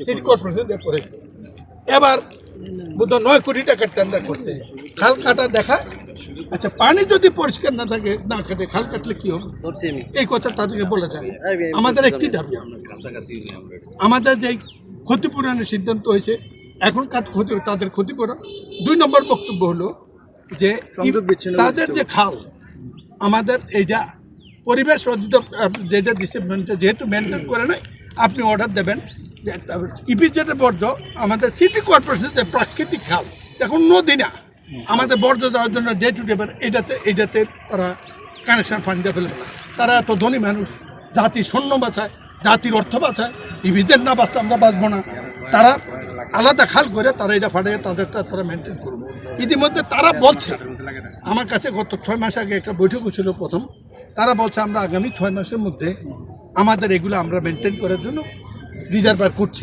City corporation দিয়ে করেছে। এবার বোধ 9 কোটি টাকার টেন্ডার করছে, খাল কাটা দেখা। আচ্ছা, পানি যদি পরিষ্কার না থাকে, না কাটে, খাল কাটলে কি হবে, এই কথা তাদেরকে বলে যায়। আমাদের একটি দাবি, আমাদের যে ক্ষতিপূরণের সিদ্ধান্ত হয়েছে, এখন তাদের ক্ষতিপূরণ। 2 নম্বর বক্তব্য হলো যে তাদের যে খাল, আমাদের এইটা পরিবেশ অধিদপ্তর যেটা দিচ্ছে, যেহেতু মেনটেন করে নাই, আপনি অর্ডার দেবেন যে ইপিজেডের বর্জ্য আমাদের সিটি কর্পোরেশনের যে প্রাকৃতিক খাল, এখন নদী না, আমাদের বর্জ্য দেওয়ার জন্য ডে টু ডে এটাতে তারা কানেকশন ফান্ডে ফেলে না। তারা এত ধনী মানুষ, জাতির সৈন্য বাঁচায়, জাতির অর্থ বাঁচায়, ইপিজেড না বাঁচতে আমরা বাঁচবো না। তারা আলাদা খাল করে তারা এটা ফাটিয়ে তাদেরটা তারা মেনটেন করবে। ইতিমধ্যে তারা বলছে, আমার কাছে গত 6 মাস আগে একটা বৈঠক ছিল প্রথম, তারা বলছে আমরা আগামী 6 মাসের মধ্যে আমাদের এগুলো আমরা মেনটেন করার জন্য রিজার্ভার করছি।